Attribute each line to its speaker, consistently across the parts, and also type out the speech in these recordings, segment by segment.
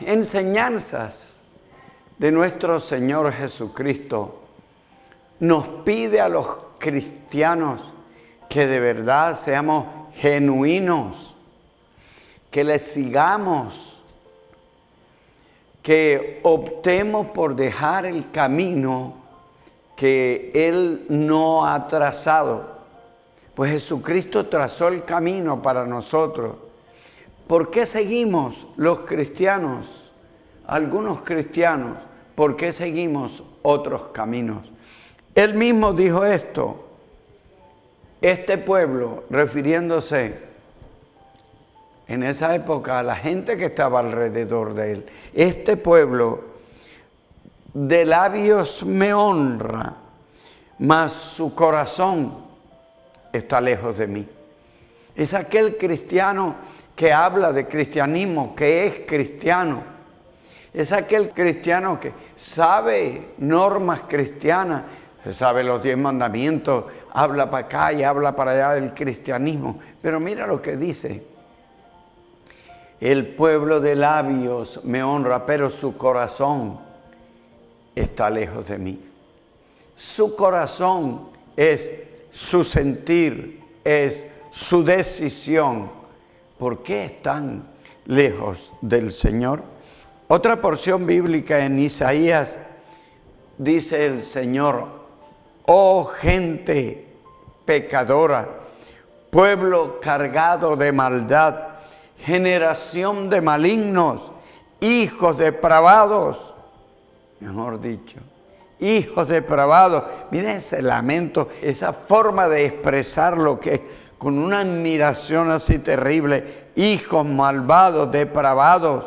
Speaker 1: enseñanzas de nuestro Señor Jesucristo, nos pide a los cristianos que de verdad seamos genuinos, que le sigamos, que optemos por dejar el camino que Él no ha trazado. Pues Jesucristo trazó el camino para nosotros. ¿Por qué seguimos los cristianos, algunos cristianos, por qué seguimos otros caminos? Él mismo dijo esto, este pueblo, refiriéndose en esa época a la gente que estaba alrededor de él, este pueblo de labios me honra, mas su corazón está lejos de mí. Es aquel cristiano que habla de cristianismo, que es cristiano. Es aquel cristiano que sabe normas cristianas, se sabe los 10 mandamientos, habla para acá y habla para allá del cristianismo. Pero mira lo que dice. El pueblo de labios me honra, pero su corazón está lejos de mí. Su corazón es su sentir, es su decisión. ¿Por qué están lejos del Señor? Otra porción bíblica en Isaías dice el Señor: oh gente pecadora, pueblo cargado de maldad, generación de malignos, hijos depravados, mejor dicho, hijos depravados. Miren ese lamento, esa forma de expresar lo que es, con una admiración así terrible, hijos malvados, depravados.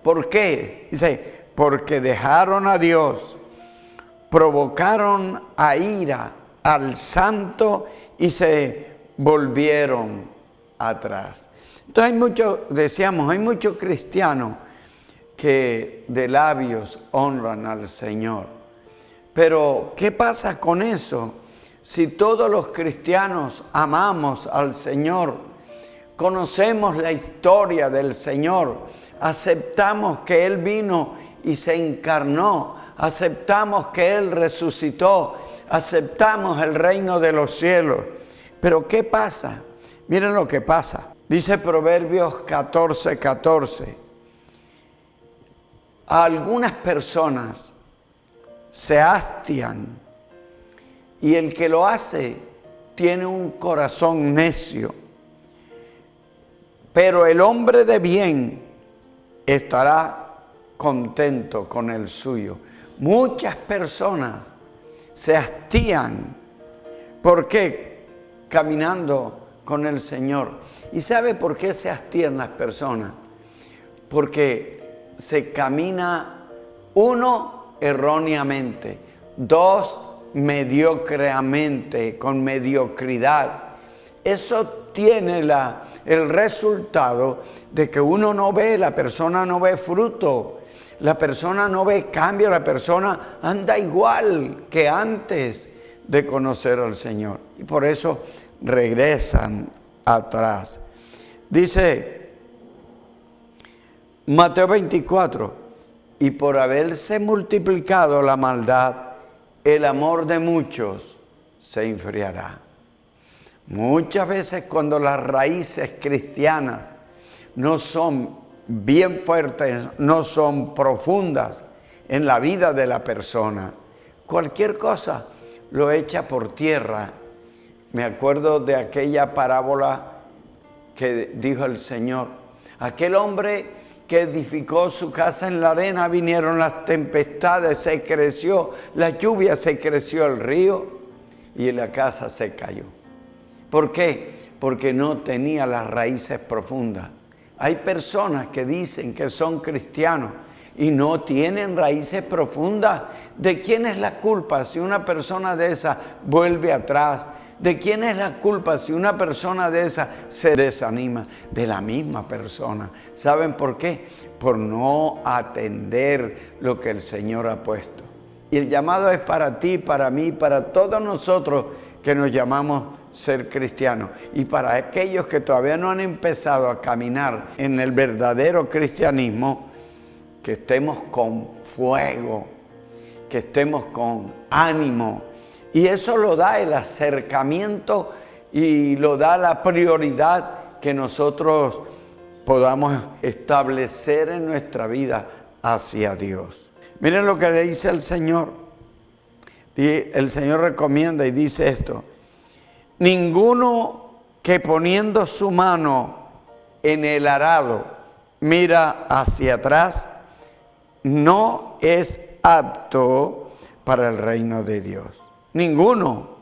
Speaker 1: ¿Por qué? Dice, porque dejaron a Dios, provocaron a ira al santo y se volvieron atrás. Entonces hay muchos, decíamos, hay muchos cristianos que de labios honran al Señor. Pero, ¿qué pasa con eso? Si todos los cristianos amamos al Señor, conocemos la historia del Señor, aceptamos que Él vino y se encarnó, aceptamos que Él resucitó, aceptamos el reino de los cielos. Pero ¿qué pasa? Miren lo que pasa. Dice Proverbios 14:14. Algunas personas se hastian y el que lo hace tiene un corazón necio. Pero el hombre de bien estará contento con el suyo. Muchas personas se hastían. ¿Por qué? Caminando con el Señor. ¿Y sabe por qué se hastían las personas? Porque se camina, uno, erróneamente, dos, mediocremente, con mediocridad. Eso tiene el resultado de que uno no ve, la persona no ve fruto, la persona no ve cambio, la persona anda igual que antes de conocer al Señor. Y por eso regresan atrás. Dice Mateo 24, y por haberse multiplicado la maldad, el amor de muchos se enfriará. Muchas veces cuando las raíces cristianas no son bien fuertes, no son profundas en la vida de la persona, cualquier cosa lo echa por tierra. Me acuerdo de aquella parábola que dijo el Señor. Aquel hombre que edificó su casa en la arena, vinieron las tempestades, se creció la lluvia, se creció el río y la casa se cayó. ¿Por qué? Porque no tenía las raíces profundas. Hay personas que dicen que son cristianos y no tienen raíces profundas. ¿De quién es la culpa si una persona de esa vuelve atrás? ¿De quién es la culpa si una persona de esa se desanima? De la misma persona. ¿Saben por qué? Por no atender lo que el Señor ha puesto. Y el llamado es para ti, para mí, para todos nosotros que nos llamamos ser cristianos. Y para aquellos que todavía no han empezado a caminar en el verdadero cristianismo, que estemos con fuego, que estemos con ánimo. Y eso lo da el acercamiento y lo da la prioridad que nosotros podamos establecer en nuestra vida hacia Dios. Miren lo que le dice el Señor. El Señor recomienda y dice esto: ninguno que poniendo su mano en el arado mira hacia atrás no es apto para el reino de Dios. Ninguno.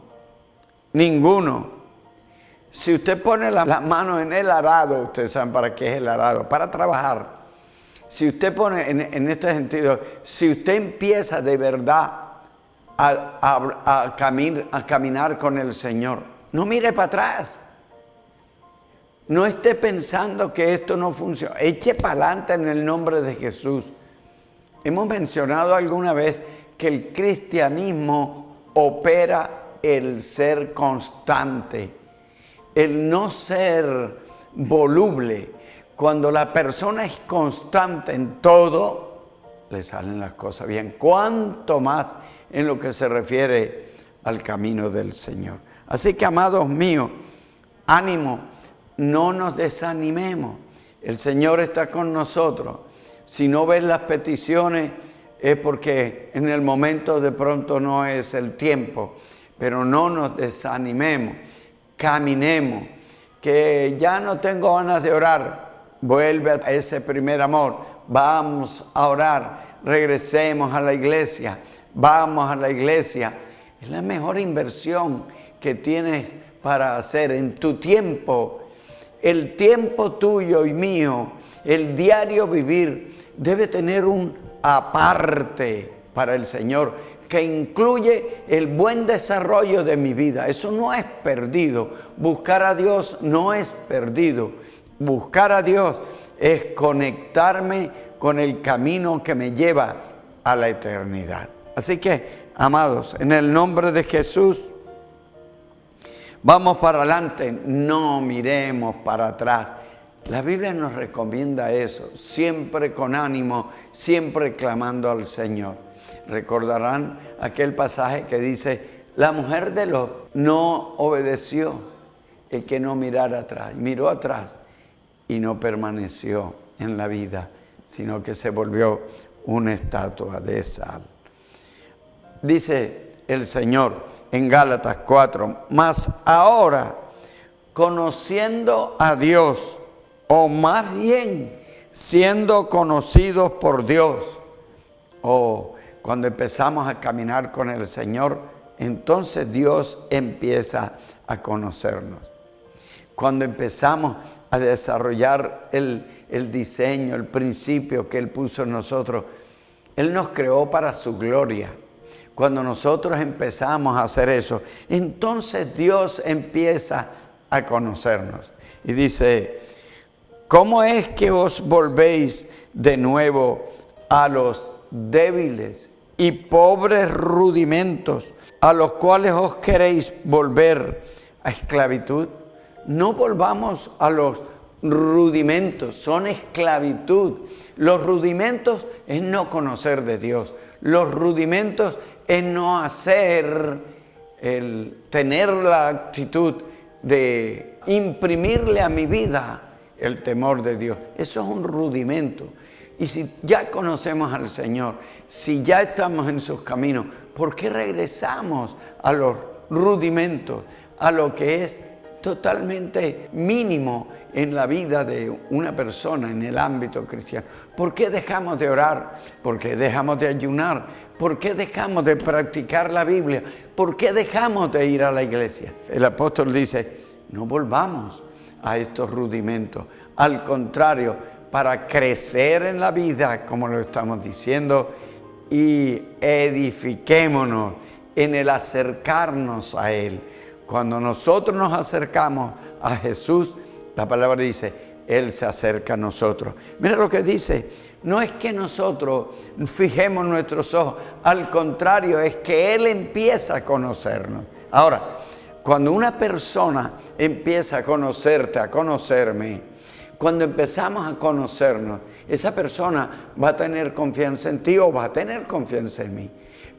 Speaker 1: Si usted pone la mano en el arado, ustedes saben para qué es el arado, para trabajar. Si usted pone en este sentido, si usted empieza de verdad a caminar con el Señor, no mire para atrás. No esté pensando que esto no funciona. Eche para adelante en el nombre de Jesús. Hemos mencionado alguna vez que el cristianismo opera el ser constante, el no ser voluble. Cuando la persona es constante en todo, le salen las cosas bien. Cuanto más en lo que se refiere al camino del Señor. Así que, amados míos, ánimo, no nos desanimemos. El Señor está con nosotros. Si no ves las peticiones es porque en el momento de pronto no es el tiempo. Pero no nos desanimemos, caminemos. Que ya no tengo ganas de orar, vuelve a ese primer amor. Vamos a orar, regresemos a la iglesia, vamos a la iglesia. Es la mejor inversión que tienes para hacer en tu tiempo. El tiempo tuyo y mío, el diario vivir, debe tener un aparte para el Señor, que incluye el buen desarrollo de mi vida. Eso no es perdido. Buscar a Dios no es perdido. Buscar a Dios es conectarme con el camino que me lleva a la eternidad. Así que, amados, en el nombre de Jesús, vamos para adelante, no miremos para atrás. La Biblia nos recomienda eso, siempre con ánimo, siempre clamando al Señor. Recordarán aquel pasaje que dice: la mujer de Lot no obedeció, el que no mirara atrás. Miró atrás y no permaneció en la vida, sino que se volvió una estatua de sal. Dice el Señor en Gálatas 4, mas ahora, conociendo a Dios, o más bien siendo conocidos por Dios, cuando empezamos a caminar con el Señor, entonces Dios empieza a conocernos. Cuando empezamos a desarrollar el diseño, el principio que Él puso en nosotros, Él nos creó para su gloria. Cuando nosotros empezamos a hacer eso, entonces Dios empieza a conocernos. Y dice: ¿cómo es que os volvéis de nuevo a los débiles y pobres rudimentos, a los cuales os queréis volver a esclavitud? No volvamos a los rudimentos, son esclavitud. Los rudimentos es no conocer de Dios. Los rudimentos es no tener la actitud de imprimirle a mi vida el temor de Dios. Eso es un rudimento. Y si ya conocemos al Señor, si ya estamos en sus caminos, ¿por qué regresamos a los rudimentos, a lo que es totalmente mínimo en la vida de una persona en el ámbito cristiano? ¿Por qué dejamos de orar? ¿Por qué dejamos de ayunar? ¿Por qué dejamos de practicar la Biblia? ¿Por qué dejamos de ir a la iglesia? El apóstol dice: no volvamos a estos rudimentos. Al contrario, para crecer en la vida, como lo estamos diciendo, y edifiquémonos en el acercarnos a Él. Cuando nosotros nos acercamos a Jesús, la palabra dice: Él se acerca a nosotros. Mira lo que dice: no es que nosotros fijemos nuestros ojos, al contrario, es que Él empieza a conocernos. Ahora, cuando una persona empieza a conocerte, a conocerme, Cuando empezamos a conocernos, esa persona va a tener confianza en ti o va a tener confianza en mí.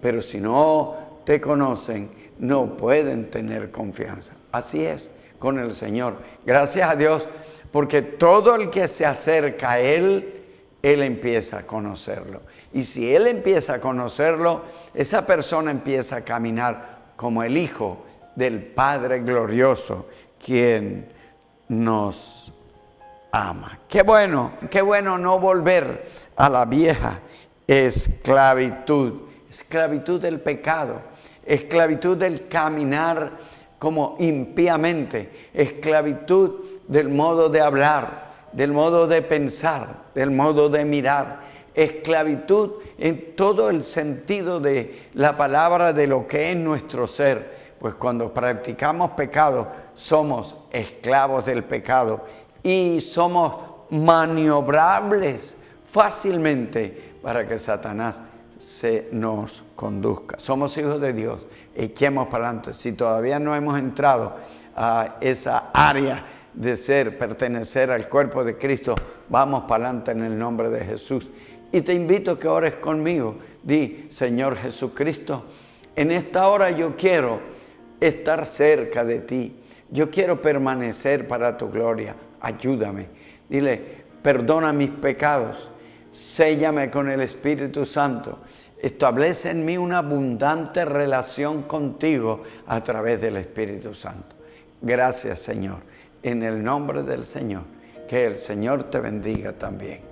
Speaker 1: Pero si no te conocen, no pueden tener confianza. Así es con el Señor. Gracias a Dios, porque todo el que se acerca a Él empieza a conocerlo. Y si Él empieza a conocerlo, esa persona empieza a caminar como el Hijo del Padre glorioso, quien nos ama. Qué bueno no volver a la vieja esclavitud. Esclavitud del pecado, esclavitud del caminar como impíamente, esclavitud del modo de hablar, del modo de pensar, del modo de mirar, esclavitud en todo el sentido de la palabra de lo que es nuestro ser. Pues cuando practicamos pecado, somos esclavos del pecado y somos maniobrables fácilmente para que Satanás se nos conduzca. Somos hijos de Dios, echemos para adelante. Si todavía no hemos entrado a esa área de pertenecer al cuerpo de Cristo, vamos para adelante en el nombre de Jesús. Y te invito a que ores conmigo. Di: Señor Jesucristo, en esta hora yo quiero estar cerca de ti. Yo quiero permanecer para tu gloria. Ayúdame. Dile: perdona mis pecados. Séllame con el Espíritu Santo. Establece en mí una abundante relación contigo a través del Espíritu Santo. Gracias, Señor. En el nombre del Señor. Que el Señor te bendiga también.